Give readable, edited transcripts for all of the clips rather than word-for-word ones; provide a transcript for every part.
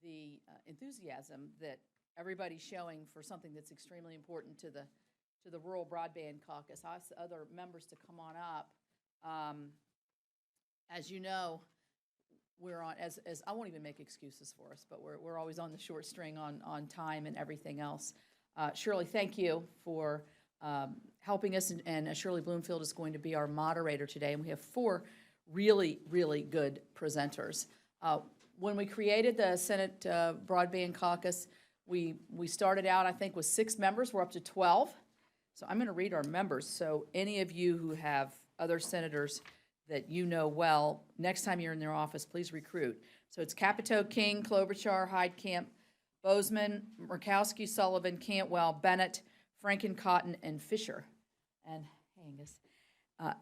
the enthusiasm that everybody's showing for something that's extremely important to the Rural Broadband Caucus. I ask other members to come on up. As you know, we're on, as I won't even make excuses for us, but we're always on the short string on time and everything else. Shirley, thank you for helping us, and Shirley Bloomfield is going to be our moderator today, and we have 4 really, really good presenters. When we created the Senate Broadband Caucus, we started out, I think, with 6 members. We're up to 12. So I'm going to read our members. So any of you who have other senators that you know well, next time you're in their office, please recruit. So it's Capito, King, Klobuchar, Heidkamp, Bozeman, Murkowski, Sullivan, Cantwell, Bennett, Franken, Cotton, and Fisher. And Angus.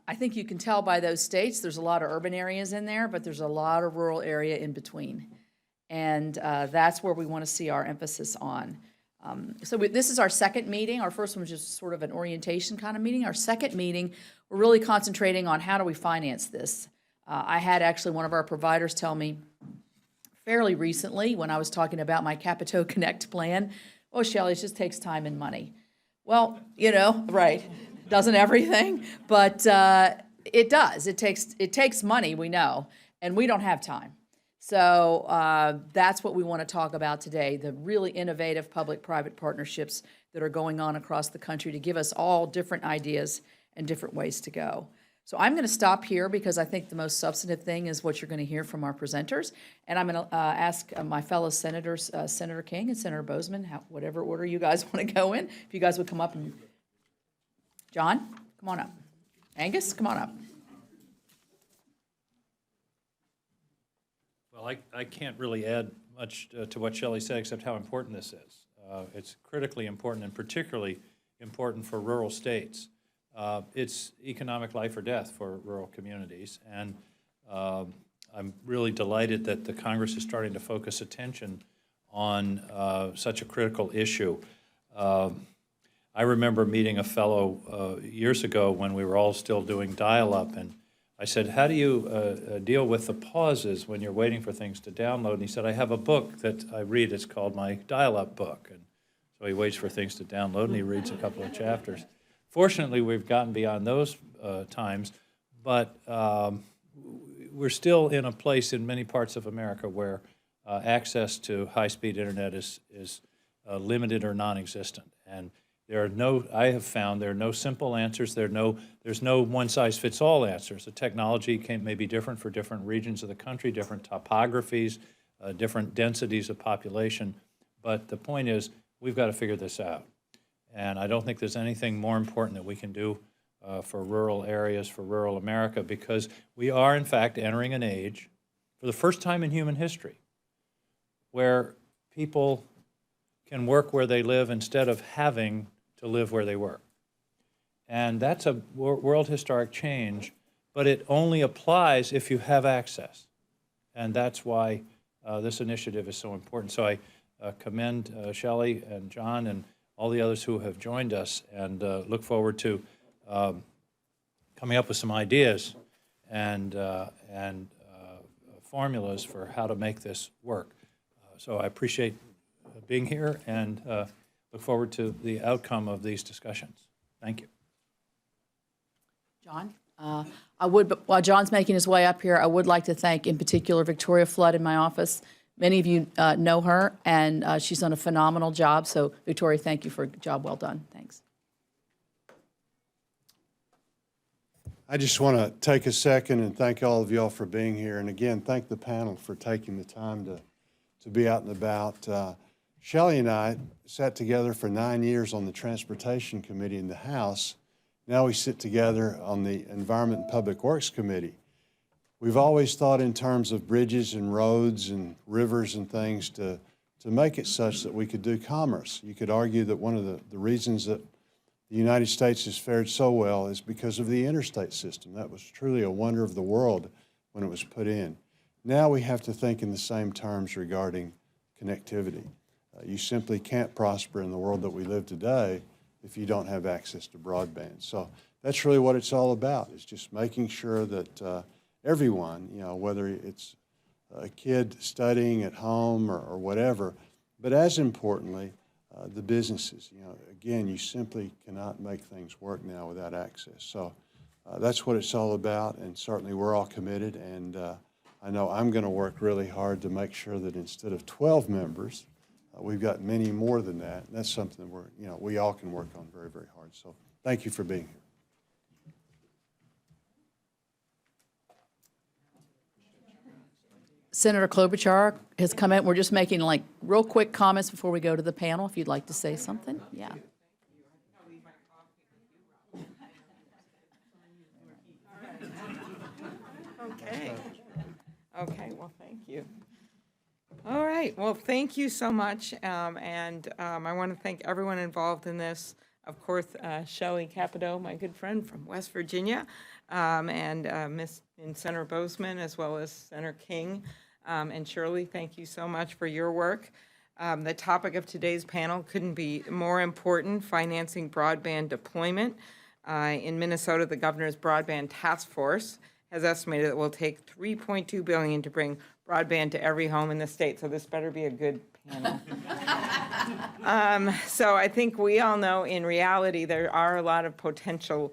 I think you can tell by those states, there's a lot of urban areas in there, but there's a lot of rural area in between. And that's where we want to see our emphasis on. This is our second meeting. Our first one was just sort of an orientation kind of meeting. Our second meeting, we're really concentrating on how do we finance this. I had actually one of our providers tell me fairly recently when I was talking about my Capito Connect plan, oh, Shelley, it just takes time and money. Well, you know, right. Doesn't everything, but it does. It takes money, we know, and we don't have time. So that's what we want to talk about today, the really innovative public-private partnerships that are going on across the country to give us all different ideas and different ways to go. So I'm going to stop here because I think the most substantive thing is what you're going to hear from our presenters. And I'm going to ask my fellow senators, Senator King and Senator Bozeman, whatever order you guys want to go in, if you guys would come up and... John, come on up. Angus, come on up. Well, I can't really add much to what Shelley said except how important this is. It's critically important and particularly important for rural states. It's economic life or death for rural communities, and I'm really delighted that the Congress is starting to focus attention on such a critical issue. I remember meeting a fellow years ago when we were all still doing dial-up, and I said, how do you deal with the pauses when you're waiting for things to download? And he said, I have a book that I read. It's called my dial-up book. And so he waits for things to download, and he reads a couple of chapters. Fortunately, we've gotten beyond those times, but we're still in a place in many parts of America where access to high-speed internet is limited or non-existent. And I have found there are no simple answers. There's no one-size-fits-all answers. The technology may be different for different regions of the country, different topographies, different densities of population. But the point is, we've got to figure this out. And I don't think there's anything more important that we can do for rural areas, for rural America, because we are, in fact, entering an age, for the first time in human history, where people can work where they live instead of having to live where they work. And that's a world historic change, but it only applies if you have access. And that's why this initiative is so important. So I commend Shelley and John and all the others who have joined us, and look forward to coming up with some ideas and formulas for how to make this work. So I appreciate being here and look forward to the outcome of these discussions. Thank you. John, but while John's making his way up here, I would like to thank in particular Victoria Flood in my office. Many of you know her, and she's done a phenomenal job. So Victoria, thank you for a job well done. Thanks. I just want to take a second and thank all of y'all for being here. And again, thank the panel for taking the time to be out and about. Shelley and I sat together for 9 years on the Transportation Committee in the House. Now we sit together on the Environment and Public Works Committee. We've always thought in terms of bridges and roads and rivers and things to make it such that we could do commerce. You could argue that one of the reasons that the United States has fared so well is because of the interstate system. That was truly a wonder of the world when it was put in. Now we have to think in the same terms regarding connectivity. You simply can't prosper in the world that we live today if you don't have access to broadband. So that's really what it's all about, is just making sure that everyone, you know, whether it's a kid studying at home or whatever. But as importantly, the businesses. You know, again, you simply cannot make things work now without access. So that's what it's all about, and certainly we're all committed. And I know I'm going to work really hard to make sure that instead of 12 members, we've got many more than that. And that's something that we all can work on very, very hard. So thank you for being here. Senator Klobuchar has come in. We're just making like real quick comments before we go to the panel, if you'd like to say something. Yeah. Okay, well, thank you. All right, well, thank you so much, I want to thank everyone involved in this. Of course, Shelley Capito, my good friend from West Virginia, and Senator Bozeman, as well as Senator King. And Shirley, thank you so much for your work. The topic of today's panel couldn't be more important: financing broadband deployment. In Minnesota, the governor's broadband task force has estimated it will take $3.2 billion to bring broadband to every home in the state. So this better be a good panel. So I think we all know, in reality, there are a lot of potential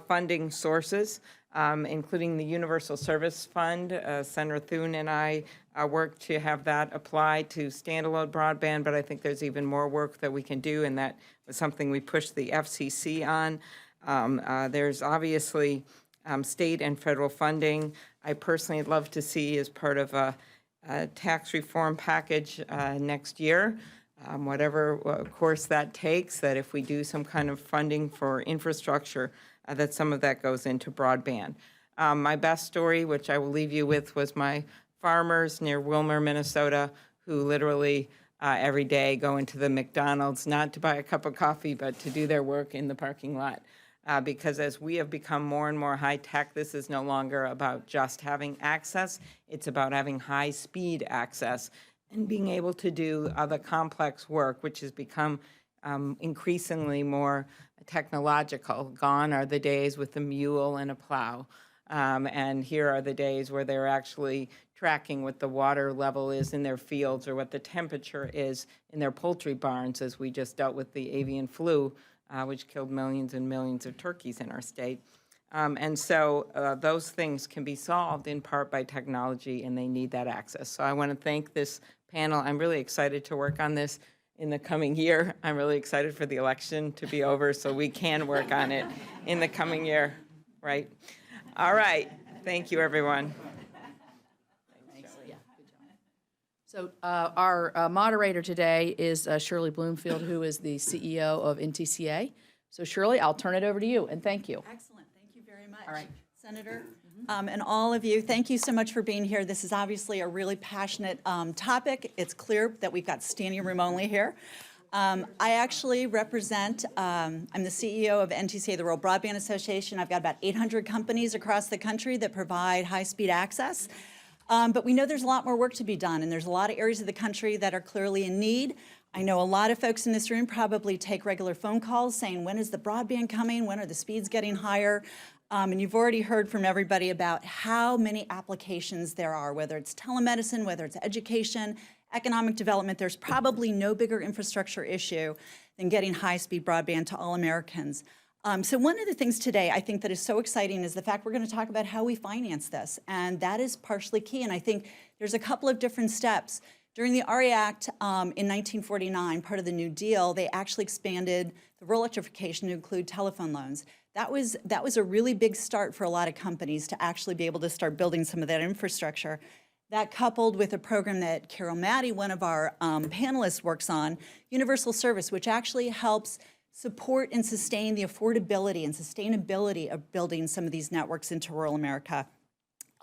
funding sources, including the Universal Service Fund. Senator Thune and I worked to have that apply to standalone broadband, but I think there's even more work that we can do, and that was something we pushed the FCC on. There's obviously state and federal funding. I personally would love to see, as part of a tax reform package next year, whatever course that takes, that if we do some kind of funding for infrastructure, that some of that goes into broadband. My best story, which I will leave you with, was my farmers near Wilmer, Minnesota, who literally every day go into the McDonald's, not to buy a cup of coffee, but to do their work in the parking lot. Because as we have become more and more high-tech, this is no longer about just having access. It's about having high-speed access and being able to do the complex work, which has become increasingly more technological. Gone are the days with a mule and a plow. And here are the days where they're actually tracking what the water level is in their fields or what the temperature is in their poultry barns, as we just dealt with the avian flu, which killed millions and millions of turkeys in our state. And so those things can be solved in part by technology, and they need that access. So I want to thank this panel. I'm really excited to work on this in the coming year. I'm really excited for the election to be over so we can work on it in the coming year, right? All right. Thank you, everyone. So our moderator today is Shirley Bloomfield, who is the CEO of NTIA. So Shirley, I'll turn it over to you, and thank you. Excellent. Thank you very much. All right. Senator, and all of you, thank you so much for being here. This is obviously a really passionate topic. It's clear that we've got standing room only here. I actually represent, I'm the CEO of NTIA, the Rural Broadband Association. I've got about 800 companies across the country that provide high-speed access. But we know there's a lot more work to be done, and there's a lot of areas of the country that are clearly in need. I know a lot of folks in this room probably take regular phone calls saying, when is the broadband coming? When are the speeds getting higher? And you've already heard from everybody about how many applications there are, whether it's telemedicine, whether it's education, economic development. There's probably no bigger infrastructure issue than getting high-speed broadband to all Americans. So one of the things today I think that is so exciting is the fact we're going to talk about how we finance this, and that is partially key. And I think there's a couple of different steps. During the RE Act in 1949, part of the New Deal, they actually expanded the rural electrification to include telephone loans. That was a really big start for a lot of companies to actually be able to start building some of that infrastructure. That coupled with a program that Carol Maddie, one of our panelists, works on, Universal Service, which actually helps support and sustain the affordability and sustainability of building some of these networks into rural America.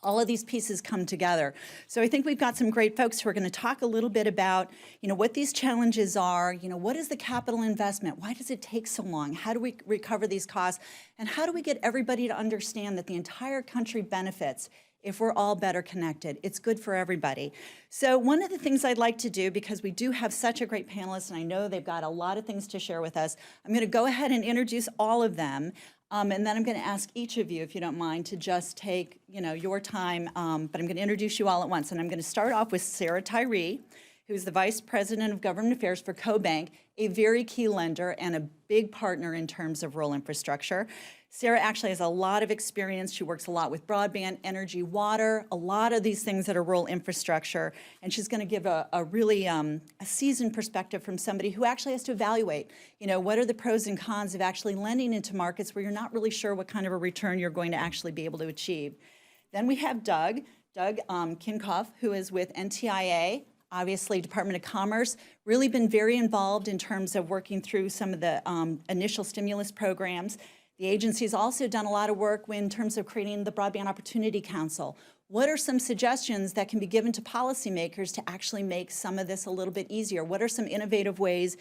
All of these pieces come together. So I think we've got some great folks who are going to talk a little bit about, what these challenges are, what is the capital investment? Why does it take so long? How do we recover these costs? And how do we get everybody to understand that the entire country benefits if we're all better connected? It's good for everybody. So one of the things I'd like to do, because we do have such a great panelist, and I know they've got a lot of things to share with us, I'm going to go ahead and introduce all of them. And then I'm going to ask each of you, if you don't mind, to just take, your time. But I'm going to introduce you all at once. And I'm going to start off with Sarah Tyree, who's the Vice President of Government Affairs for CoBank, a very key lender and a big partner in terms of rural infrastructure. Sarah actually has a lot of experience. She works a lot with broadband, energy, water, a lot of these things that are rural infrastructure. And she's going to give a really a seasoned perspective from somebody who actually has to evaluate, what are the pros and cons of actually lending into markets where you're not really sure what kind of a return you're going to actually be able to achieve. Then we have Doug Kinkoff, who is with NTIA, obviously Department of Commerce, really been very involved in terms of working through some of the initial stimulus programs. The agency's also done a lot of work in terms of creating the Broadband Opportunity Council. What are some suggestions that can be given to policymakers to actually make some of this a little bit easier? What are some innovative ways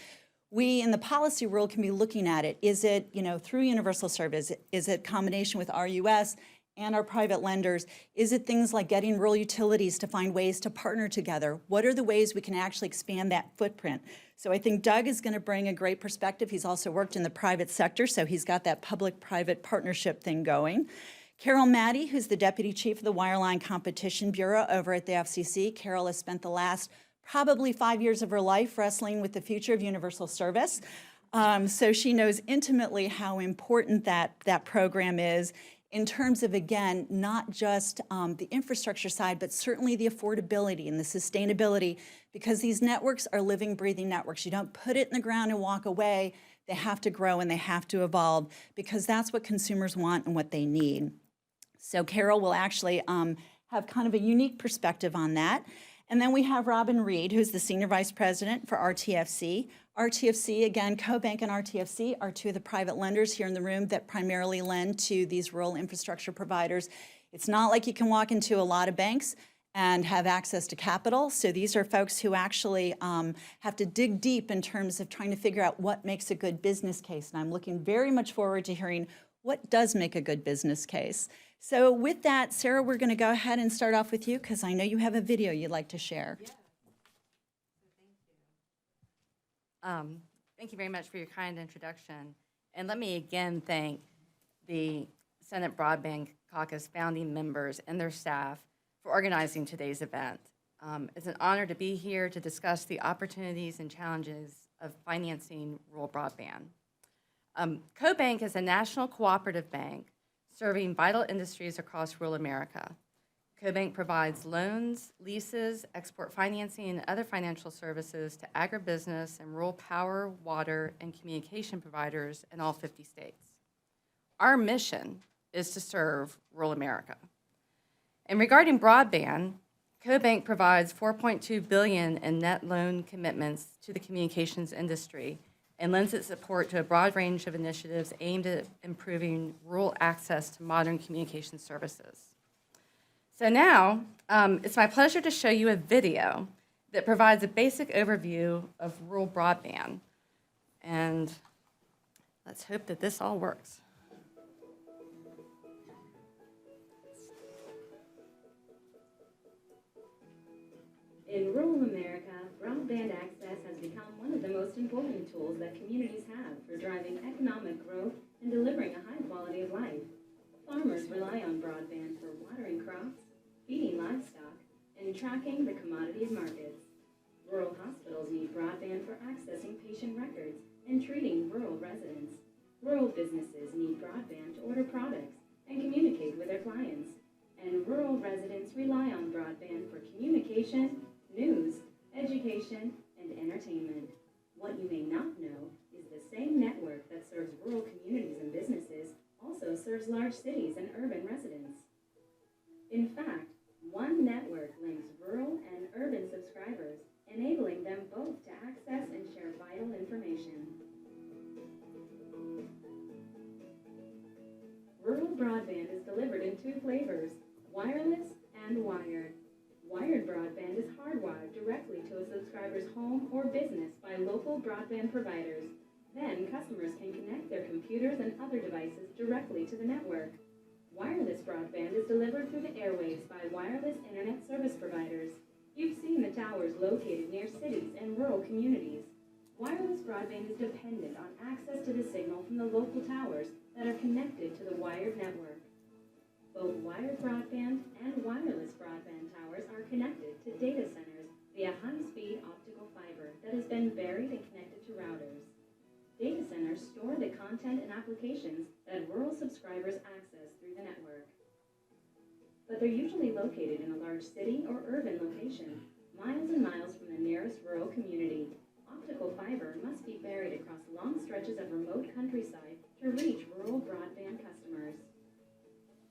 we in the policy world can be looking at it? Is it, through universal service? Is it combination with RUS and our private lenders? Is it things like getting rural utilities to find ways to partner together? What are the ways we can actually expand that footprint? So I think Doug is going to bring a great perspective. He's also worked in the private sector, so he's got that public-private partnership thing going. Carol Maddie, who's the Deputy Chief of the Wireline Competition Bureau over at the FCC. Carol has spent the last probably 5 years of her life wrestling with the future of universal service. So she knows intimately how important that program is in terms of, again, not just the infrastructure side, but certainly the affordability and the sustainability, because these networks are living, breathing networks. You don't put it in the ground and walk away. They have to grow and they have to evolve, because that's what consumers want and what they need. So Carol will actually have kind of a unique perspective on that. And then we have Robin Reed, who's the Senior Vice President for RTFC. RTFC, again, CoBank and RTFC are two of the private lenders here in the room that primarily lend to these rural infrastructure providers. It's not like you can walk into a lot of banks and have access to capital. So these are folks who actually have to dig deep in terms of trying to figure out what makes a good business case. And I'm looking very much forward to hearing what does make a good business case. So with that, Sarah, we're going to go ahead and start off with you, because I know you have a video you'd like to share. Thank you very much for your kind introduction. And let me again thank the Senate Broadband Caucus founding members and their staff for organizing today's event. It's an honor to be here to discuss the opportunities and challenges of financing rural broadband. CoBank is a national cooperative bank serving vital industries across rural America. CoBank provides loans, leases, export financing, and other financial services to agribusiness and rural power, water, and communication providers in all 50 states. Our mission is to serve rural America. And regarding broadband, CoBank provides $4.2 billion in net loan commitments to the communications industry and lends its support to a broad range of initiatives aimed at improving rural access to modern communication services. So now, it's my pleasure to show you a video that provides a basic overview of rural broadband. And let's hope that this all works. In rural America, broadband access has become one of the most important tools that communities have for driving economic growth and delivering a high quality of life. Farmers rely on broadband for watering crops, feeding livestock, and tracking the commodity markets. Rural hospitals need broadband for accessing patient records and treating rural residents. Rural businesses need broadband to order products and communicate with their clients. And rural residents rely on broadband for communication, news, education, and entertainment. What you may not know is the same network that serves rural communities and businesses also serves large cities and urban residents. In fact, one network links rural and urban subscribers, enabling them both to access and share vital information. Rural broadband is delivered in two flavors, wireless and wired. Wired broadband is hardwired directly to a subscriber's home or business by local broadband providers. Then customers can connect their computers and other devices directly to the network. Wireless broadband is delivered through the airwaves by wireless internet service providers. You've seen the towers located near cities and rural communities. Wireless broadband is dependent on access to the signal from the local towers that are connected to the wired network. Both wired broadband and wireless broadband towers are connected to data centers via high-speed optical fiber that has been buried and connected to routers. Data centers store the content and applications that rural subscribers access through the network. But they're usually located in a large city or urban location, miles and miles from the nearest rural community. Optical fiber must be buried across long stretches of remote countryside to reach rural broadband customers.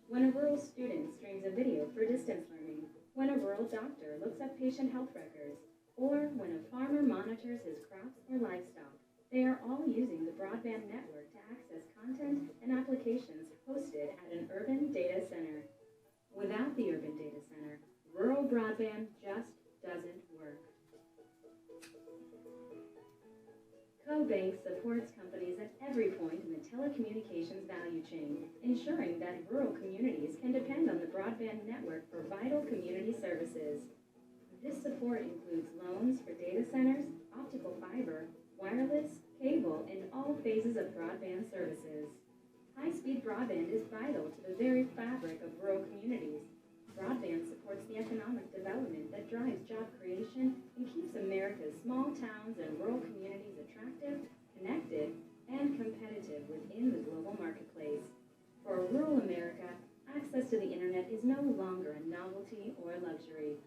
When a rural student streams a video for distance learning, when a rural doctor looks up patient health records, or when a farmer monitors his crops or livestock, they are all using the broadband network to access content and applications hosted at an urban data center. Without the urban data center, rural broadband just doesn't work. CoBank supports companies at every point in the telecommunications value chain, ensuring that rural communities can depend on the broadband network for vital community services. This support includes loans for data centers, optical fiber, wireless, cable, and all phases of broadband services. High-speed broadband is vital to the very fabric of rural communities. Broadband supports the economic development that drives job creation and keeps America's small towns and rural communities attractive, connected, and competitive within the global marketplace. For rural America, access to the internet is no longer a novelty or a luxury.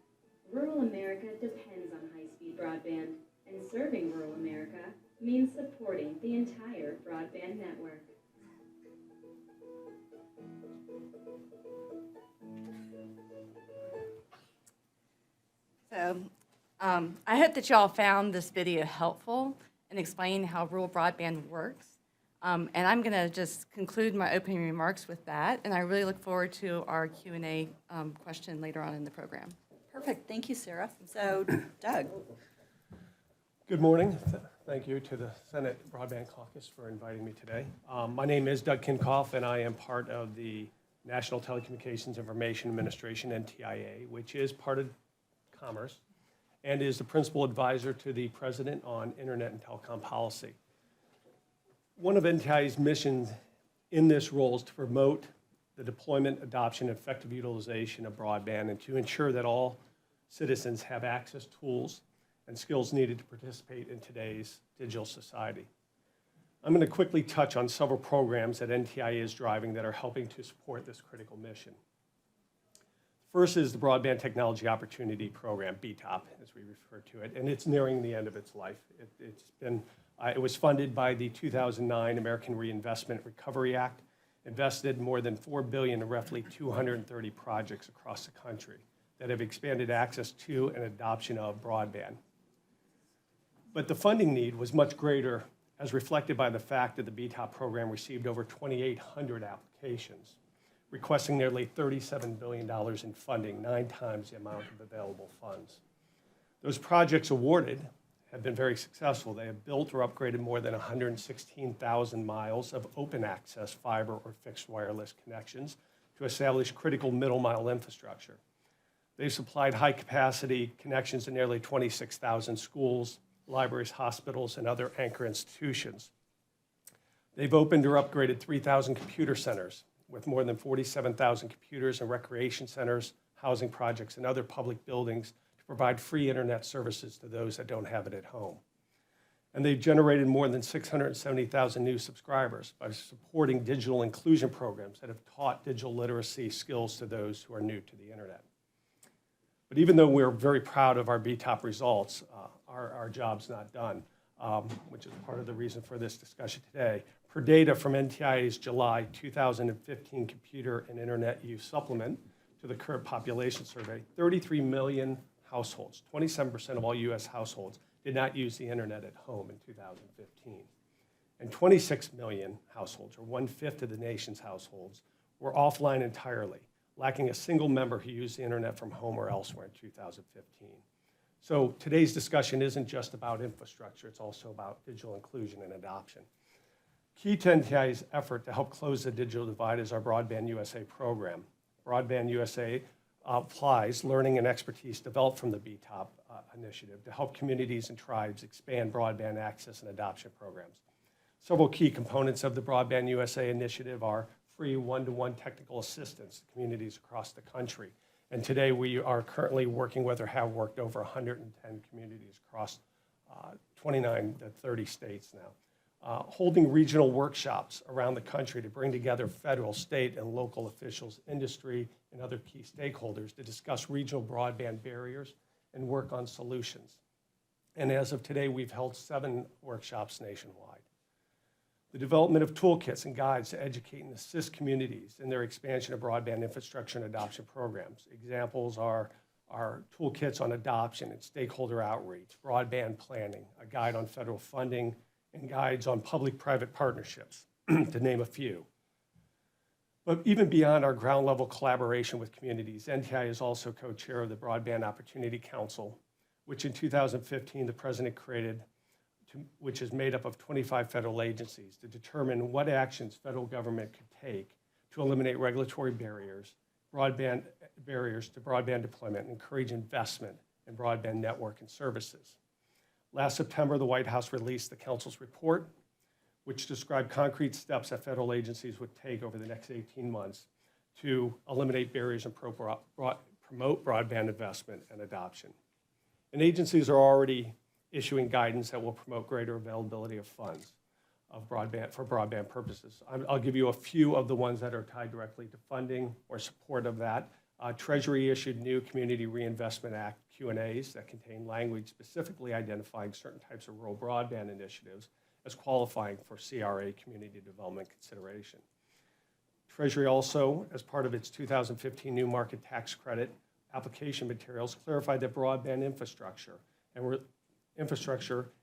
Rural America depends on high-speed broadband, and serving rural America means supporting the entire broadband network. So I hope that y'all found this video helpful in explaining how rural broadband works. And I'm going to just conclude my opening remarks with that, and I really look forward to our Q&A question later on in the program. Perfect, thank you, Sarah. So, Doug. Good morning. Thank you to the Senate Broadband Caucus for inviting me today. My name is Doug Kinkoff, and I am part of the National Telecommunications Information Administration, NTIA, which is part of Commerce, and is the principal advisor to the President on Internet and Telecom Policy. One of NTIA's missions in this role is to promote the deployment, adoption, and effective utilization of broadband, and to ensure that all citizens have access tools and skills needed to participate in today's digital society. I'm going to quickly touch on several programs that NTIA is driving that are helping to support this critical mission. First is the Broadband Technology Opportunity Program, BTOP, as we refer to it, and it's nearing the end of its life. It was funded by the 2009 American Reinvestment Recovery Act, invested more than $4 billion in roughly 230 projects across the country that have expanded access to and adoption of broadband. But the funding need was much greater, as reflected by the fact that the BTOP program received over 2,800 applications, requesting nearly $37 billion in funding, 9 times the amount of available funds. Those projects awarded have been very successful. They have built or upgraded more than 116,000 miles of open access fiber or fixed wireless connections to establish critical middle mile infrastructure. They've supplied high capacity connections to nearly 26,000 schools, libraries, hospitals, and other anchor institutions. They've opened or upgraded 3,000 computer centers with more than 47,000 computers and recreation centers, housing projects, and other public buildings to provide free internet services to those that don't have it at home. And they've generated more than 670,000 new subscribers by supporting digital inclusion programs that have taught digital literacy skills to those who are new to the internet. But even though we're very proud of our BTOP results, our job's not done, which is part of the reason for this discussion today. Per data from NTIA's July 2015 Computer and Internet Use Supplement to the current population survey, 33 million households, 27% of all U.S. households, did not use the internet at home in 2015. And 26 million households, or 1/5 of the nation's households, were offline entirely, lacking a single member who used the internet from home or elsewhere in 2015. So today's discussion isn't just about infrastructure, it's also about digital inclusion and adoption. Key to NTIA's effort to help close the digital divide is our Broadband USA program. Broadband USA applies learning and expertise developed from the BTOP initiative to help communities and tribes expand broadband access and adoption programs. Several key components of the Broadband USA initiative are free one-to-one technical assistance to communities across the country. And today we are currently working with or have worked over 110 communities across 29 to 30 states now. Holding regional workshops around the country to bring together federal, state, and local officials, industry, and other key stakeholders to discuss regional broadband barriers and work on solutions. And as of today, we've held 7 workshops nationwide. The development of toolkits and guides to educate and assist communities in their expansion of broadband infrastructure and adoption programs. Examples are toolkits on adoption and stakeholder outreach, broadband planning, a guide on federal funding, and guides on public-private partnerships, to name a few. But even beyond our ground level collaboration with communities, NTIA is also co-chair of the Broadband Opportunity Council, which in 2015 the president created, which is made up of 25 federal agencies to determine what actions federal government could take to eliminate regulatory barriers to broadband deployment and encourage investment in broadband network and services. Last September, the White House released the council's report, which described concrete steps that federal agencies would take over the next 18 months to eliminate barriers and promote broadband investment and adoption. And agencies are already issuing guidance that will promote greater availability of funds for broadband purposes. I'll give you a few of the ones that are tied directly to funding or support of that. Treasury issued new Community Reinvestment Act Q&As that contain language specifically identifying certain types of rural broadband initiatives as qualifying for CRA community development consideration. Treasury also, as part of its 2015 new market tax credit application materials, clarified that broadband infrastructure and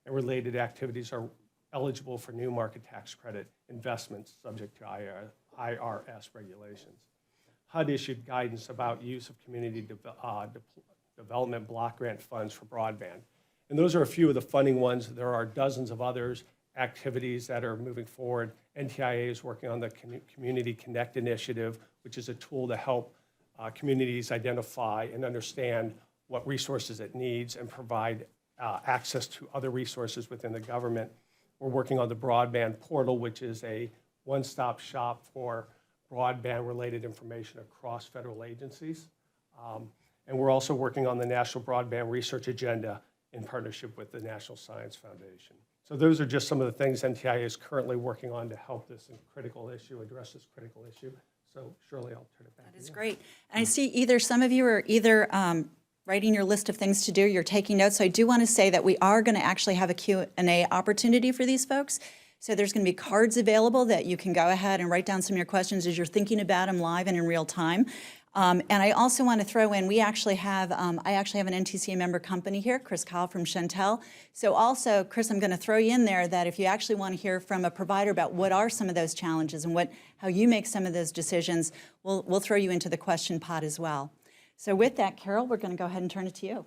related activities are eligible for new market tax credit investments subject to IRS regulations. HUD issued guidance about use of community development block grant funds for broadband. And those are a few of the funding ones. There are dozens of others activities that are moving forward. NTIA is working on the Community Connect initiative, which is a tool to help communities identify and understand what resources it needs and provide access to other resources within the government. We're working on the Broadband portal, which is a one-stop shop for broadband-related information across federal agencies. And we're also working on the National Broadband Research Agenda in partnership with the National Science Foundation. So those are just some of the things NTIA is currently working on to help this critical issue, address this critical issue. So Shirley, I'll turn it back to you. That is great. And I see either some of you are writing your list of things to do, you're taking notes. So I do want to say that we are going to actually have a Q&A opportunity for these folks. So there's going to be cards available that you can go ahead and write down some of your questions as you're thinking about them live and in real time. And I also want to throw in, I actually have an NTCA member company here, Chris Kyle from Chantel. So also, Chris, I'm going to throw you in there that if you actually want to hear from a provider about what are some of those challenges and how you make some of those decisions, we'll throw you into the question pot as well. So with that, Carol, we're going to go ahead and turn it to you.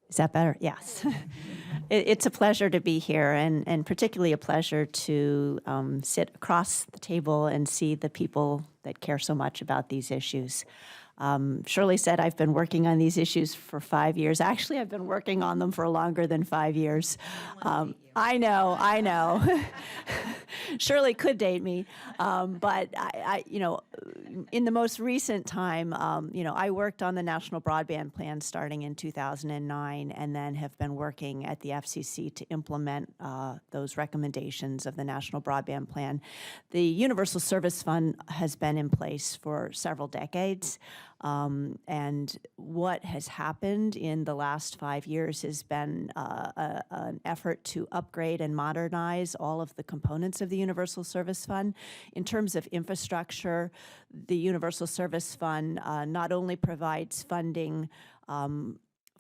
Is that better? Yes. It's a pleasure to be here, and particularly a pleasure to sit across the table and see the people that care so much about these issues. Shirley said I've been working on these issues for 5 years. Actually, I've been working on them for longer than 5 years. I know. Shirley could date me, but I, in the most recent time, I worked on the National Broadband Plan starting in 2009, and then have been working at the FCC to implement those recommendations of the National Broadband Plan. The Universal Service Fund has been in place for several decades. And what has happened in the last 5 years has been an effort to upgrade and modernize all of the components of the Universal Service Fund. In terms of infrastructure, the Universal Service Fund not only provides funding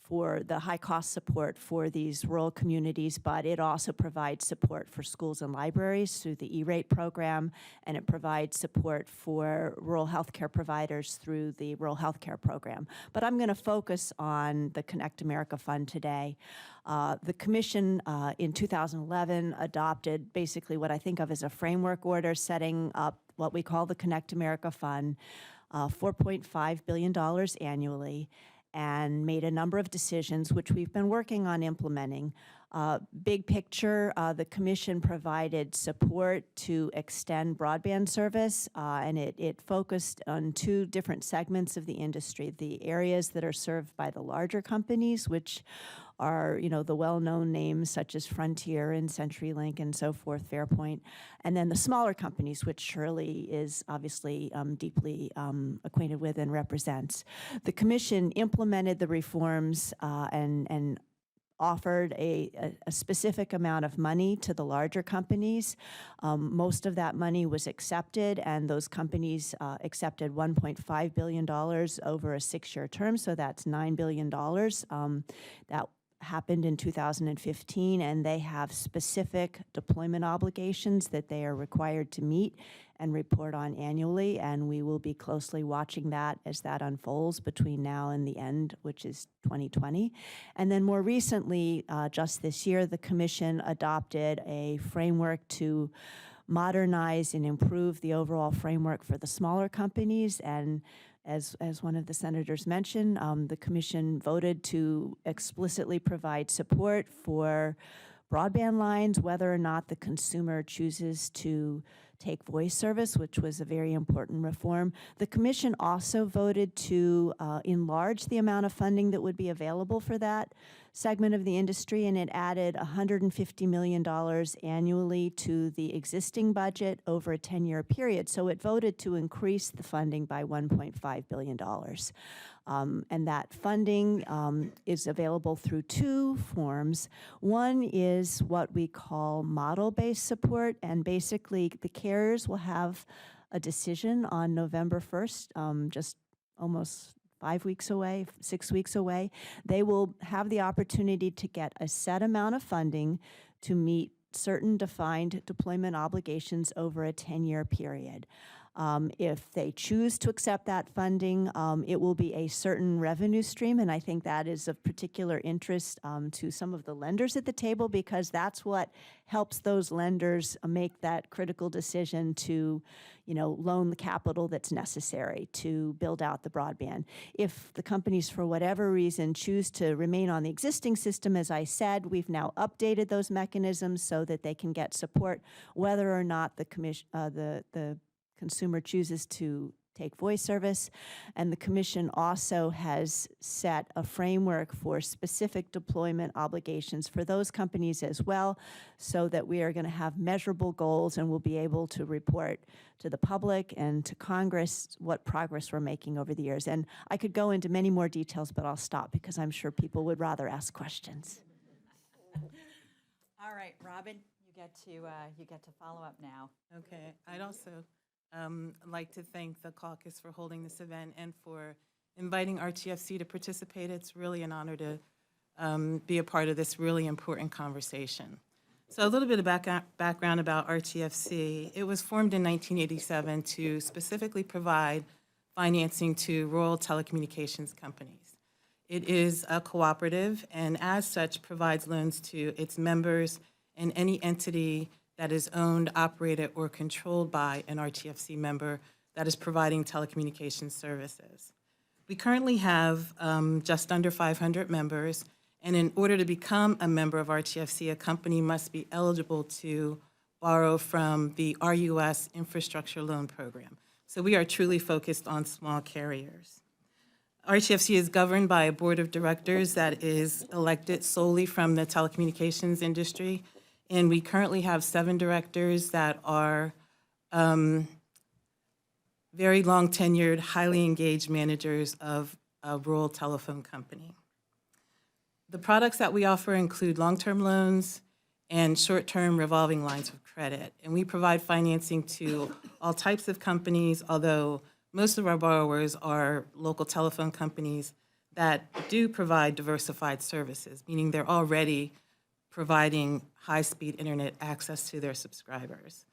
for the high-cost support for these rural communities, but it also provides support for schools and libraries through the E-rate program, and it provides support for rural healthcare providers through the rural healthcare program. But I'm going to focus on the Connect America Fund today. The Commission in 2011 adopted basically what I think of as a framework order setting up what we call the Connect America Fund, $4.5 billion annually. and made a number of decisions, which we've been working on implementing. Big picture, the Commission provided support to extend broadband service, and it focused on two different segments of the industry: the areas that are served by the larger companies, which are, the well-known names such as Frontier and CenturyLink and so forth, Fairpoint, and then the smaller companies, which Shirley is obviously deeply acquainted with and represents. The Commission implemented the reforms and offered a specific amount of money to the larger companies. Most of that money was accepted, and those companies accepted $1.5 billion over a 6-year term, so that's $9 billion. That happened in 2015, and they have specific deployment obligations that they are required to meet and report on annually, and we will be closely watching that as that unfolds between now and the end, which is 2020. And then more recently, just this year, the Commission adopted a framework to modernize and improve the overall framework for the smaller companies. And as one of the senators mentioned, the Commission voted to explicitly provide support for broadband lines, whether or not the consumer chooses to take voice service, which was a very important reform. The Commission also voted to enlarge the amount of funding that would be available for that segment of the industry, and it added $150 million annually to the existing budget over a 10-year period. So it voted to increase the funding by $1.5 billion. And that funding is available through two forms. One is what we call model-based support, and basically the carriers will have a decision on November 1st, just almost 5 weeks away, 6 weeks away. They will have the opportunity to get a set amount of funding to meet certain defined deployment obligations over a 10-year period. If they choose to accept that funding, it will be a certain revenue stream, and I think that is of particular interest to some of the lenders at the table, because that's what helps those lenders make that critical decision to, loan the capital that's necessary to build out the broadband. If the companies, for whatever reason, choose to remain on the existing system, as I said, we've now updated those mechanisms so that they can get support, whether or not the consumer chooses to take voice service. And the Commission also has set a framework for specific deployment obligations for those companies as well, so that we are going to have measurable goals and we'll be able to report to the public and to Congress what progress we're making over the years. And I could go into many more details, but I'll stop because I'm sure people would rather ask questions. All right, Robin, you get to follow up now. Okay, I'd also like to thank the caucus for holding this event and for inviting RTFC to participate. It's really an honor to be a part of this really important conversation. So a little bit of background about RTFC. It was formed in 1987 to specifically provide financing to rural telecommunications companies. It is a cooperative, and as such provides loans to its members and any entity that is owned, operated, or controlled by an RTFC member that is providing telecommunications services. We currently have just under 500 members, and in order to become a member of RTFC, a company must be eligible to borrow from the RUS Infrastructure Loan Program. So we are truly focused on small carriers. RTFC is governed by a board of directors that is elected solely from the telecommunications industry. And we currently have 7 directors that are very long tenured, highly engaged managers of a rural telephone company. The products that we offer include long-term loans and short-term revolving lines of credit. And we provide financing to all types of companies, although most of our borrowers are local telephone companies that do provide diversified services, meaning they're already providing high-speed internet access to their subscribers.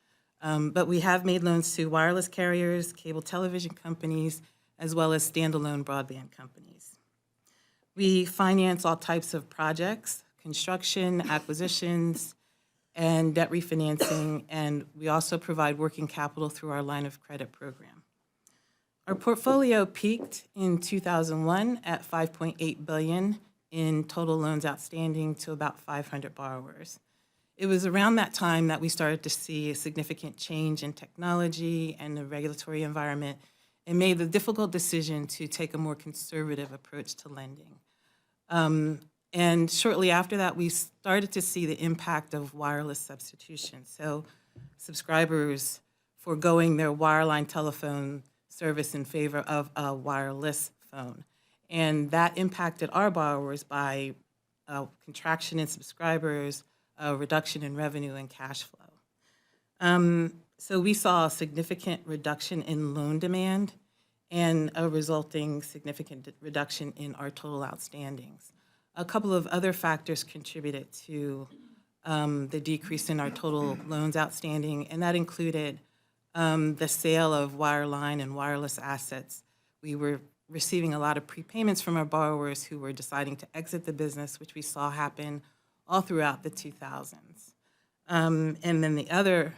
But we have made loans to wireless carriers, cable television companies, as well as standalone broadband companies. We finance all types of projects, construction, acquisitions, and debt refinancing, and we also provide working capital through our line of credit program. Our portfolio peaked in 2001 at $5.8 billion in total loans outstanding to about 500 borrowers. It was around that time that we started to see a significant change in technology and the regulatory environment and made the difficult decision to take a more conservative approach to lending. And shortly after that, we started to see the impact of wireless substitution. So subscribers foregoing their wireline telephone service in favor of a wireless phone. And that impacted our borrowers by contraction in subscribers, a reduction in revenue and cash flow. So we saw a significant reduction in loan demand and a resulting significant reduction in our total outstandings. A couple of other factors contributed to the decrease in our total loans outstanding, and that included the sale of wireline and wireless assets. We were receiving a lot of prepayments from our borrowers who were deciding to exit the business, which we saw happen all throughout the 2000s. And then the other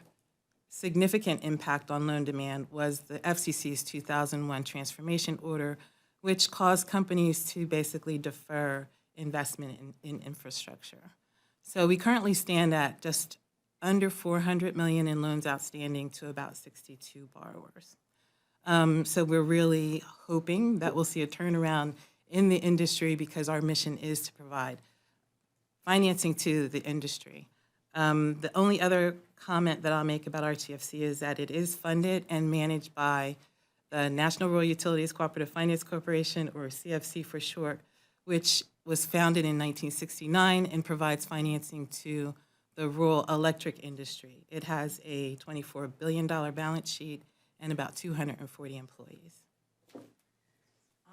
significant impact on loan demand was the FCC's 2001 transformation order, which caused companies to basically defer investment in infrastructure. So we currently stand at just under $400 million in loans outstanding to about 62 borrowers. So we're really hoping that we'll see a turnaround in the industry because our mission is to provide financing to the industry. The only other comment that I'll make about RTFC is that it is funded and managed by the National Rural Utilities Cooperative Finance Corporation, or CFC for short, which was founded in 1969 and provides financing to the rural electric industry. It has a $24 billion balance sheet and about 240 employees.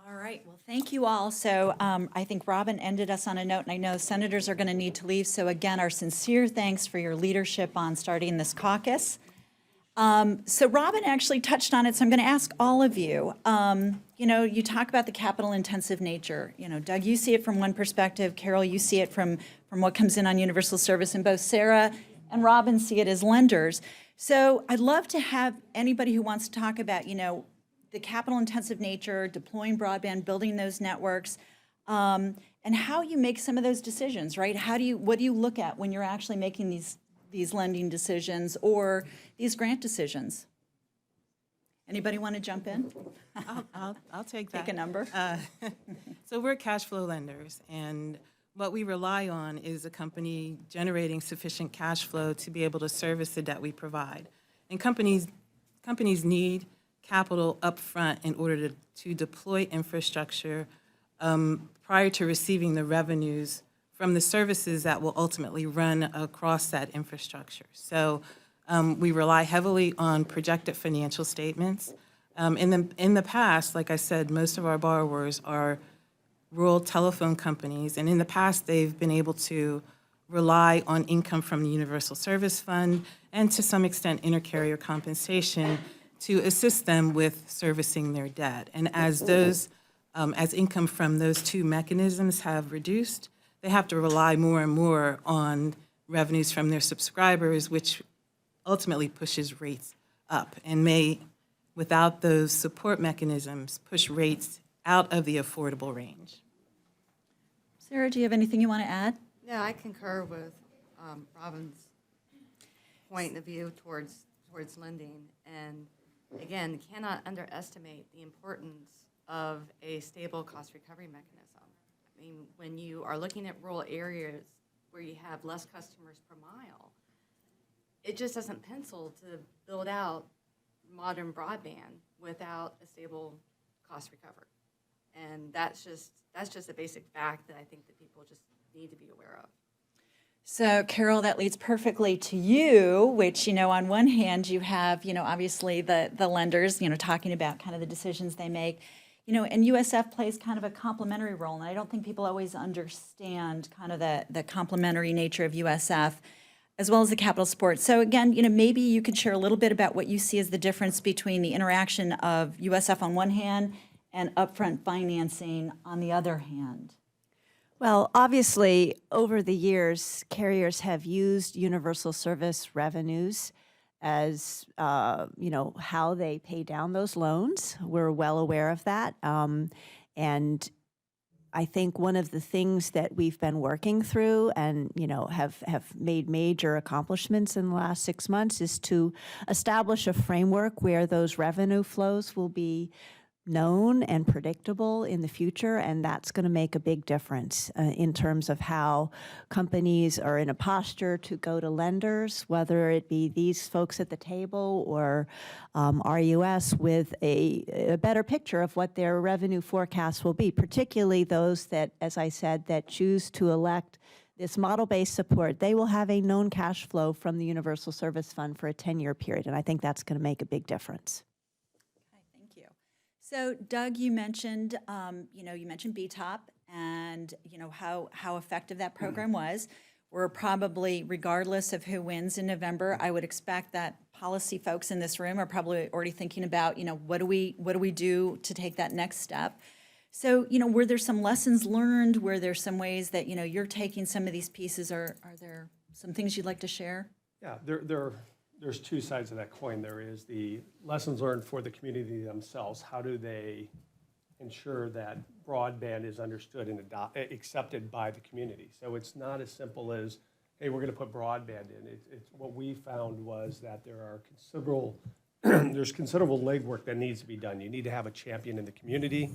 All right, well, thank you all. So I think Robin ended us on a note, and I know senators are going to need to leave. So again, our sincere thanks for your leadership on starting this caucus. So Robin actually touched on it, so I'm going to ask all of you. You know, you talk about the capital-intensive nature. You know, Doug, you see it from one perspective. Carol, you see it from what comes in on universal service, and both Sarah and Robin see it as lenders. So I'd love to have anybody who wants to talk about, you know, the capital-intensive nature, deploying broadband, building those networks, and how you make some of those decisions, right? What do you look at when you're actually making these lending decisions or these grant decisions? Anybody want to jump in? I'll take that. Take a number. So we're cash flow lenders, and what we rely on is a company generating sufficient cash flow to be able to service the debt we provide. And companies need capital upfront in order to deploy infrastructure prior to receiving the revenues from the services that will ultimately run across that infrastructure. So we rely heavily on projected financial statements. In the past, like I said, most of our borrowers are rural telephone companies, and in the past they've been able to rely on income from the Universal Service Fund and to some extent intercarrier compensation to assist them with servicing their debt. And as income from those two mechanisms have reduced, they have to rely more and more on revenues from their subscribers, which ultimately pushes rates up and may, without those support mechanisms, push rates out of the affordable range. Sarah, do you have anything you want to add? Yeah, I concur with Robin's point of view towards lending. And again, cannot underestimate the importance of a stable cost recovery mechanism. I mean, when you are looking at rural areas where you have less customers per mile, it just doesn't pencil to build out modern broadband without a stable cost recovery. And that's just a basic fact that I think that people just need to be aware of. So, Carol, that leads perfectly to you, which, you know, on one hand, you have, you know, obviously the lenders, you know, talking about kind of the decisions they make, you know, and USF plays kind of a complementary role. And I don't think people always understand kind of the complementary nature of USF, as well as the capital support. So again, you know, maybe you could share a little bit about what you see as the difference between the interaction of USF on one hand and upfront financing on the other hand. Well, obviously, over the years, carriers have used universal service revenues as how they pay down those loans. We're well aware of that, and I think one of the things that we've been working through and, have made major accomplishments in the last 6 months is to establish a framework where those revenue flows will be known and predictable in the future, and that's going to make a big difference in terms of how companies are in a posture to go to lenders, whether it be these folks at the table or RUS, with a better picture of what their revenue forecasts will be, particularly those that, as I said, that choose to elect this model-based support. They will have a known cash flow from the Universal Service Fund for a 10-year period, and I think that's going to make a big difference. Thank you. So, Doug, you mentioned, you mentioned BTOP and, how effective that program was. We're probably, regardless of who wins in November, I would expect that policy folks in this room are probably already thinking about, what do we do to take that next step? So, were there some lessons learned? Were there some ways that, you're taking some of these pieces? Are there some things you'd like to share? Yeah, there's two sides of that coin. There is the lessons learned for the community themselves. How do they ensure that broadband is understood and accepted by the community? So it's not as simple as, hey, we're going to put broadband in. It's what we found was that there are there's considerable legwork that needs to be done. You need to have a champion in the community,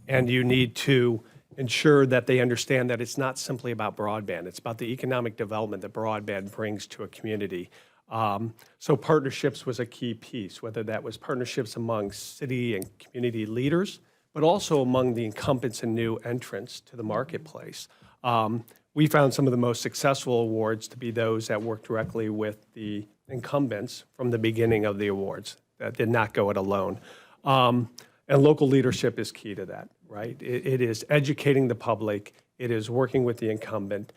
and you need to ensure that they understand that it's not simply about broadband. It's about the economic development that broadband brings to a community. So partnerships was a key piece, whether that was partnerships among city and community leaders, but also among the incumbents and new entrants to the marketplace. We found some of the most successful awards to be those that worked directly with the incumbents from the beginning of the awards, that did not go it alone. And local leadership is key to that, right? It is educating the public. It is working with the incumbent.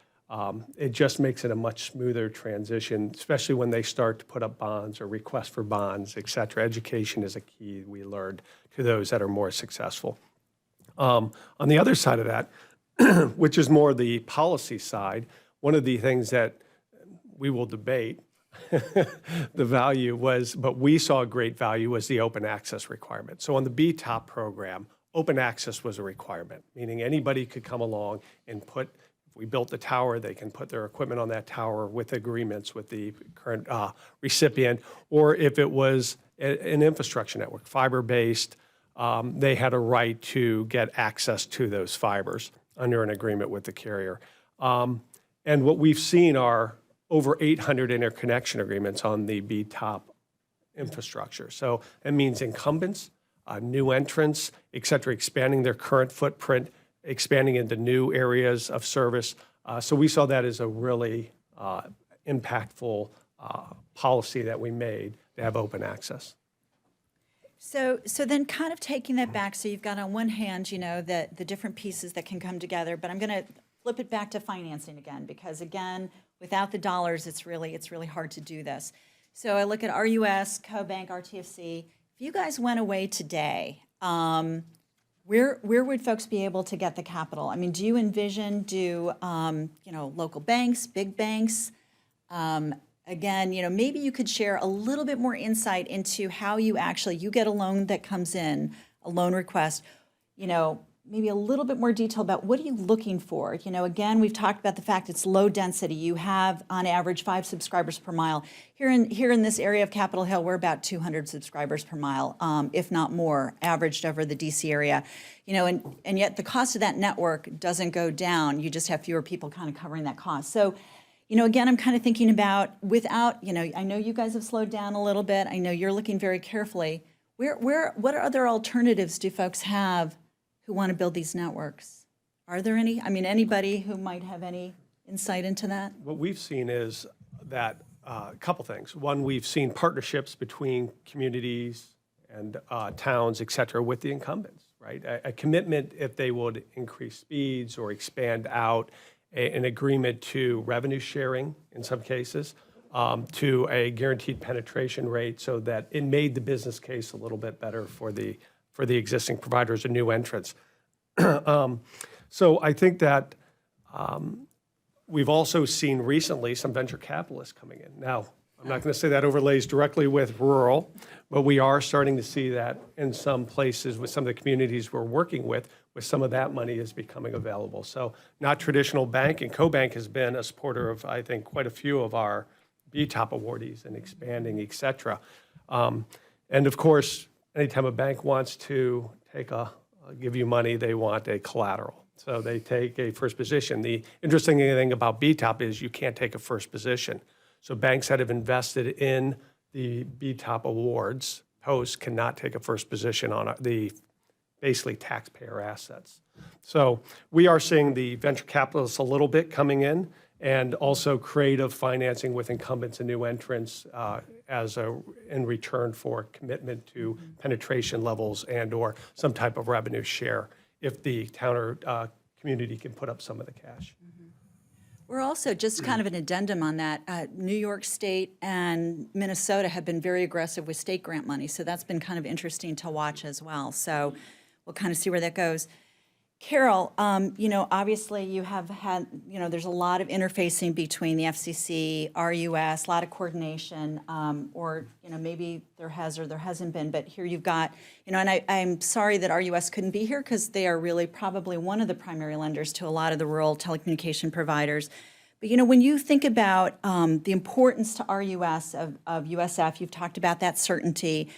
It just makes it a much smoother transition, especially when they start to put up bonds or request for bonds, et cetera. Education is a key, we learned, to those that are more successful. On the other side of that, which is more the policy side, one of the things that we will debate the value was, but we saw great value, was the open access requirement. So on the BTOP program, open access was a requirement, meaning anybody could come along and if we built the tower, they can put their equipment on that tower with agreements with the current recipient, or if it was an infrastructure network, fiber-based, they had a right to get access to those fibers under an agreement with the carrier. And what we've seen are over 800 interconnection agreements on the BTOP infrastructure. So that means incumbents, new entrants, et cetera, expanding their current footprint, expanding into new areas of service. So we saw that as a really impactful policy that we made to have open access. So then kind of taking that back, so you've got on one hand, the different pieces that can come together, but I'm going to flip it back to financing again, because again, without the dollars, it's really hard to do this. So I look at RUS, CoBank, RTFC. If you guys went away today, where would folks be able to get the capital? I mean, do you envision local banks, big banks? Again, maybe you could share a little bit more insight into how you get a loan that comes in, a loan request, maybe a little bit more detail about what are you looking for? Again, we've talked about the fact it's low density. You have, on average, 5 subscribers per mile. Here in this area of Capitol Hill, we're about 200 subscribers per mile, if not more, averaged over the DC area. And yet the cost of that network doesn't go down. You just have fewer people kind of covering that cost. So, again, I'm kind of thinking about without, I know you guys have slowed down a little bit. I know you're looking very carefully. What other alternatives do folks have who want to build these networks? Are there any? I mean, anybody who might have any insight into that? What we've seen is that a couple things. One, we've seen partnerships between communities and towns, et cetera, with the incumbents, right? A commitment if they would increase speeds or expand out, an agreement to revenue sharing in some cases, to a guaranteed penetration rate, so that it made the business case a little bit better for the existing providers and new entrants. So I think that we've also seen recently some venture capitalists coming in. Now, I'm not going to say that overlays directly with rural, but we are starting to see that in some places with some of the communities we're working with some of that money is becoming available. So not traditional bank, and CoBank has been a supporter of, I think, quite a few of our BTOP awardees and expanding, et cetera. And of course, anytime a bank wants to give you money, they want a collateral. So they take a first position. The interesting thing about BTOP is you can't take a first position. So banks that have invested in the BTOP awards post cannot take a first position on the basically taxpayer assets. So we are seeing the venture capitalists a little bit coming in, and also creative financing with incumbents and new entrants in return for commitment to penetration levels and/or some type of revenue share if the community can put up some of the cash. We're also, just kind of an addendum on that, New York State and Minnesota have been very aggressive with state grant money, so that's been kind of interesting to watch as well. So we'll kind of see where that goes. Carol, obviously you have had, there's a lot of interfacing between the FCC, RUS, a lot of coordination, or, maybe there has or there hasn't been, but here you've got, and I'm sorry that RUS couldn't be here because they are really probably one of the primary lenders to a lot of the rural telecommunication providers. But, when you think about the importance to RUS of USF, you've talked about that certainty.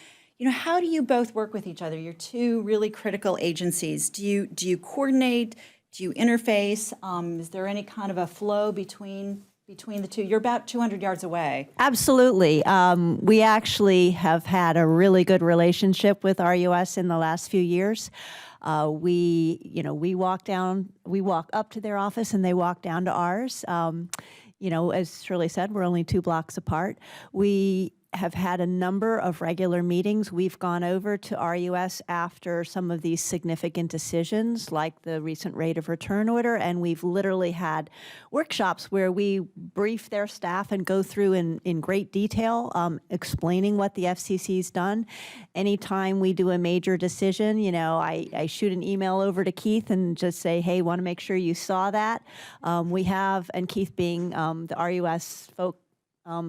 How do you both work with each other? You're two really critical agencies. Do you coordinate? Do you interface? Is there any kind of a flow between the two? You're about 200 yards away. Absolutely. We actually have had a really good relationship with RUS in the last few years. We walk up to their office and they walk down to ours. As Shirley said, we're only 2 blocks apart. We have had a number of regular meetings. We've gone over to RUS after some of these significant decisions, like the recent rate of return order, and we've literally had workshops where we brief their staff and go through in great detail, explaining what the FCC's done. Anytime we do a major decision, I shoot an email over to Keith and just say, hey, want to make sure you saw that. We have, and Keith being the RUS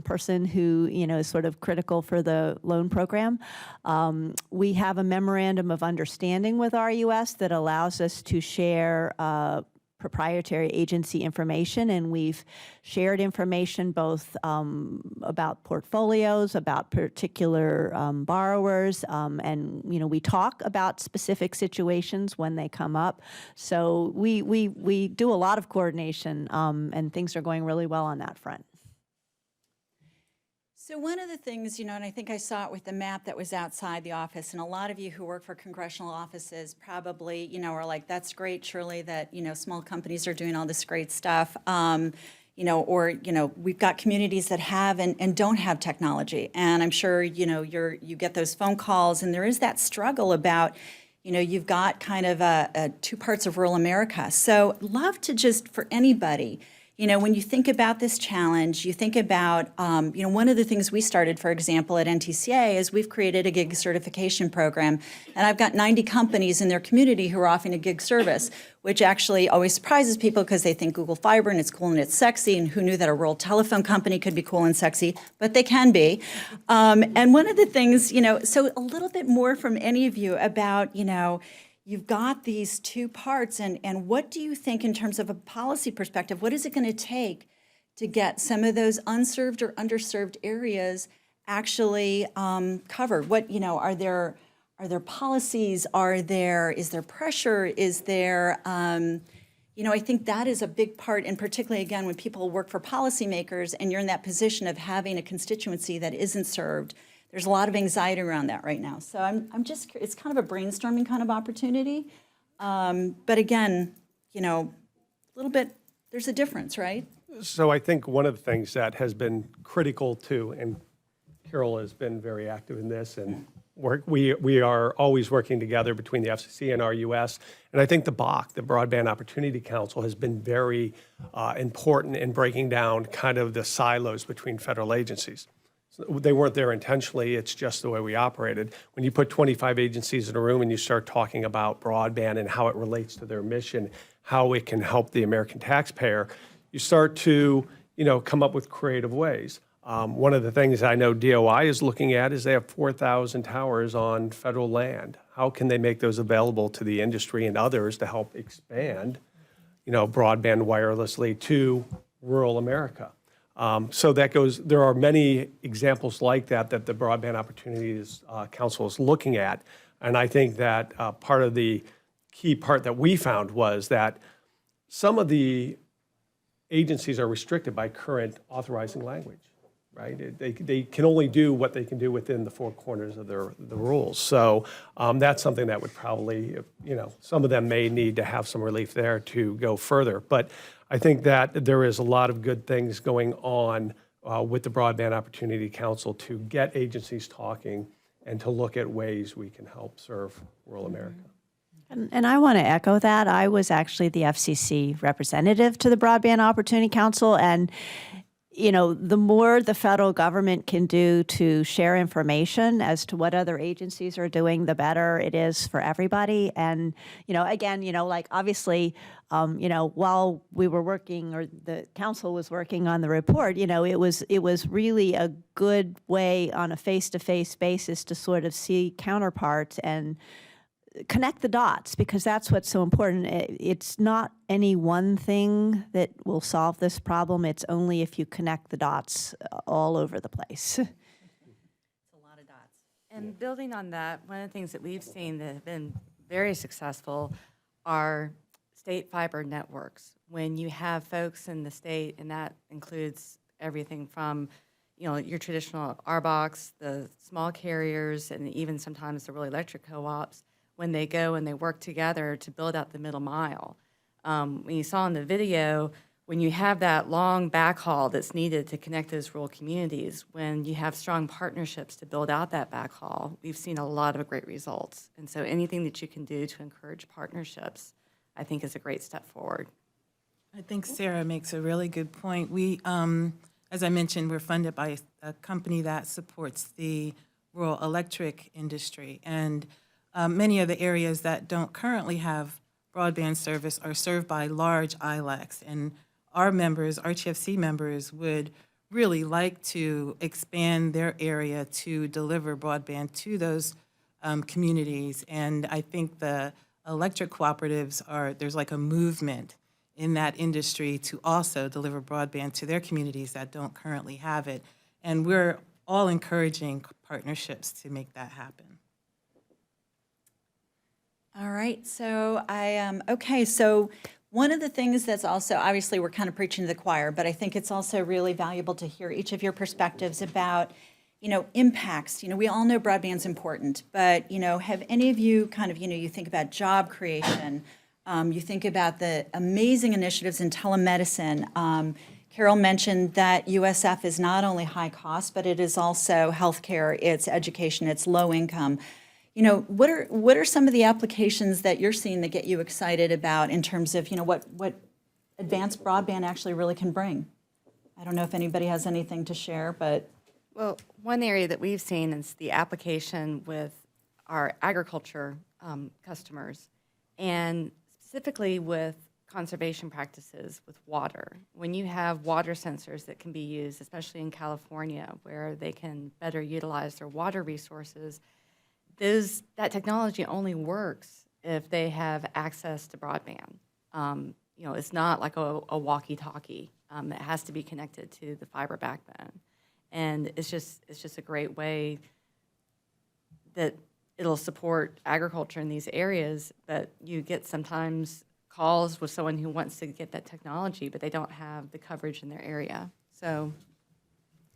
person who is sort of critical for the loan program. We have a memorandum of understanding with RUS that allows us to share proprietary agency information, and we've shared information both about portfolios, about particular borrowers, and we talk about specific situations when they come up. So we do a lot of coordination, and things are going really well on that front. So one of the things, and I think I saw it with the map that was outside the office, and a lot of you who work for congressional offices probably, are like, that's great, Shirley, that, small companies are doing all this great stuff. We've got communities that have and don't have technology. And I'm sure, you get those phone calls, and there is that struggle about, you've got kind of 2 parts of rural America. So love to just, for anybody, when you think about this challenge, you think about, one of the things we started, for example, at NTIA is we've created a gig certification program. And I've got 90 companies in their community who are offering a gig service, which actually always surprises people because they think Google Fiber and it's cool and it's sexy, and who knew that a rural telephone company could be cool and sexy, but they can be. And one of the things, so a little bit more from any of you about, you've got these 2 parts, and what do you think in terms of a policy perspective, what is it going to take to get some of those unserved or underserved areas actually covered? What, are there policies? Is there pressure? Is there, I think that is a big part, and particularly, again, when people work for policymakers and you're in that position of having a constituency that isn't served, there's a lot of anxiety around that right now. So I'm just, it's kind of a brainstorming kind of opportunity. But again, a little bit, there's a difference, right? So I think one of the things that has been critical too, and Carol has been very active in this, and we are always working together between the FCC and RUS. And I think the BOC, the Broadband Opportunity Council, has been very important in breaking down kind of the silos between federal agencies. They weren't there intentionally, it's just the way we operated. When you put 25 agencies in a room and you start talking about broadband and how it relates to their mission, how it can help the American taxpayer, you start to, come up with creative ways. One of the things I know DOI is looking at is they have 4,000 towers on federal land. How can they make those available to the industry and others to help expand, broadband wirelessly to rural America? So that goes, there are many examples like that that the Broadband Opportunities Council is looking at. And I think that part of the key part that we found was that some of the agencies are restricted by current authorizing language, right? They can only do what they can do within the four corners of the rules. So that's something that would probably, some of them may need to have some relief there to go further. But I think that there is a lot of good things going on with the Broadband Opportunity Council to get agencies talking and to look at ways we can help serve rural America. And I want to echo that. I was actually the FCC representative to the Broadband Opportunity Council, and the more the federal government can do to share information as to what other agencies are doing, the better it is for everybody. And, again, obviously, while we were working, or the council was working on the report, it was really a good way on a face-to-face basis to sort of see counterparts and connect the dots, because that's what's so important. It's not any one thing that will solve this problem. It's only if you connect the dots all over the place. It's a lot of dots. And building on that, one of the things that we've seen that have been very successful are state fiber networks. When you have folks in the state, and that includes everything from your traditional RBOCs, the small carriers, and even sometimes the rural electric co-ops, when they go and they work together to build out the middle mile. When you saw in the video, when you have that long backhaul that's needed to connect those rural communities, when you have strong partnerships to build out that backhaul, we've seen a lot of great results. And so anything that you can do to encourage partnerships, I think, is a great step forward. I think Sarah makes a really good point. We, as I mentioned, we're funded by a company that supports the rural electric industry, and many of the areas that don't currently have broadband service are served by large ILECs, and our members, our TFC members, would really like to expand their area to deliver broadband to those communities. And I think the electric cooperatives there's like a movement in that industry to also deliver broadband to their communities that don't currently have it. And we're all encouraging partnerships to make that happen. All right, so so one of the things that's also, obviously we're kind of preaching to the choir, but I think it's also really valuable to hear each of your perspectives about, impacts. We all know broadband's important, but, have any of you kind of, you think about job creation, you think about the amazing initiatives in telemedicine. Carol mentioned that USF is not only high cost, but it is also healthcare, it's education, it's low income. What are some of the applications that you're seeing that get you excited about in terms of, what advanced broadband actually really can bring? I don't know if anybody has anything to share, but. Well, one area that we've seen is the application with our agriculture customers, and specifically with conservation practices with water. When you have water sensors that can be used, especially in California, where they can better utilize their water resources, that technology only works if they have access to broadband. It's not like a walkie-talkie. It has to be connected to the fiber backbone. And it's just a great way that it'll support agriculture in these areas, but you get sometimes calls with someone who wants to get that technology, but they don't have the coverage in their area. So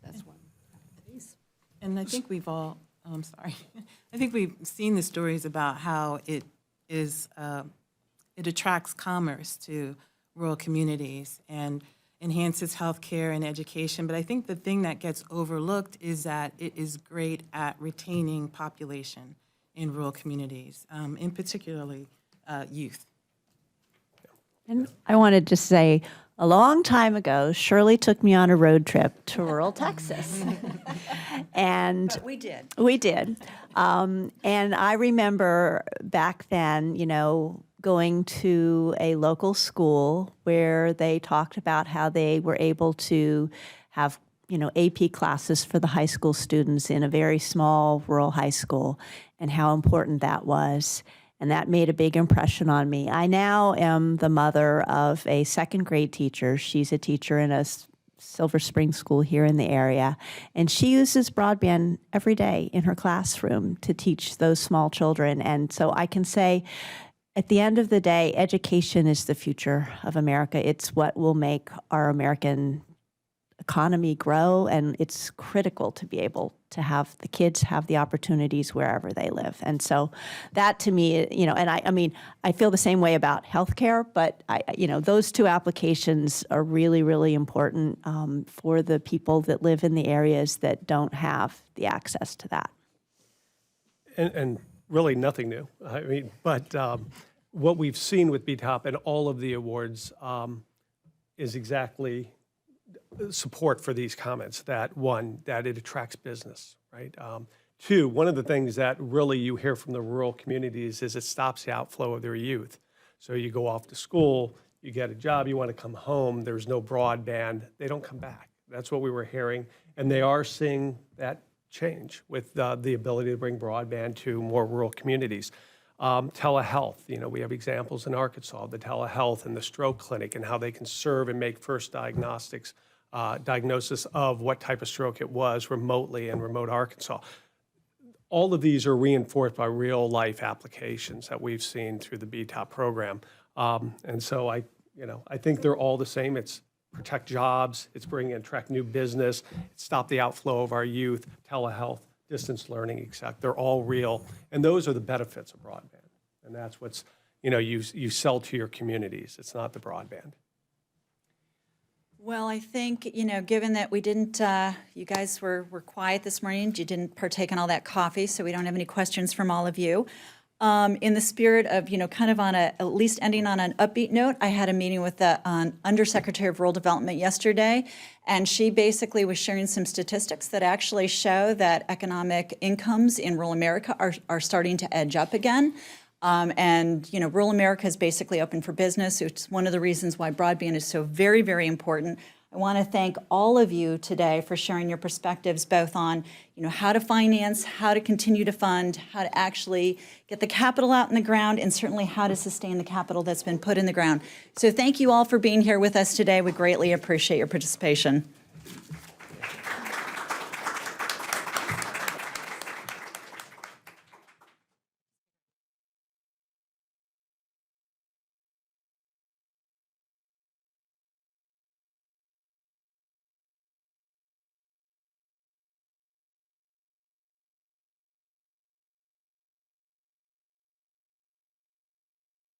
that's one. And I think we've all, I'm sorry. I think we've seen the stories about how it attracts commerce to rural communities and enhances healthcare and education. But I think the thing that gets overlooked is that it is great at retaining population in rural communities, in particularly youth. And I wanted to say, a long time ago, Shirley took me on a road trip to rural Texas. And We did. we did. And I remember back then, going to a local school where they talked about how they were able to have AP classes for the high school students in a very small rural high school and how important that was. And that made a big impression on me. I now am the mother of a second grade teacher. She's a teacher in a Silver Spring school here in the area. And she uses broadband every day in her classroom to teach those small children. And so I can say, at the end of the day, education is the future of America. It's what will make our American economy grow, and it's critical to be able to have the kids have the opportunities wherever they live. And so that to me, and I mean, I feel the same way about healthcare, but those two applications are really, really important for the people that live in the areas that don't have the access to that. And really nothing new. I mean, but what we've seen with BTOP and all of the awards is exactly support for these comments, that one, that it attracts business, right? Two, one of the things that really you hear from the rural communities is it stops the outflow of their youth. So you go off to school, you get a job, you want to come home, there's no broadband, they don't come back. That's what we were hearing, and they are seeing that change with the ability to bring broadband to more rural communities. Telehealth, we have examples in Arkansas, the telehealth and the stroke clinic and how they can serve and make first diagnosis of what type of stroke it was remotely in remote Arkansas. All of these are reinforced by real life applications that we've seen through the BTOP program. And so I think they're all the same. It's protect jobs, it's attract new business, it's stop the outflow of our youth, telehealth, distance learning, etc. They're all real, and those are the benefits of broadband. And that's what's, you sell to your communities. It's not the broadband. Well, I think, given that we didn't, you guys were quiet this morning, you didn't partake in all that coffee, so we don't have any questions from all of you. In the spirit of, kind of on at least ending on an upbeat note, I had a meeting with the Undersecretary of Rural Development yesterday, and she basically was sharing some statistics that actually show that economic incomes in rural America are starting to edge up again. And rural America is basically open for business. It's one of the reasons why broadband is so very, very important. I want to thank all of you today for sharing your perspectives, both on how to finance, how to continue to fund, how to actually get the capital out in the ground, and certainly how to sustain the capital that's been put in the ground. So thank you all for being here with us today. We greatly appreciate your participation.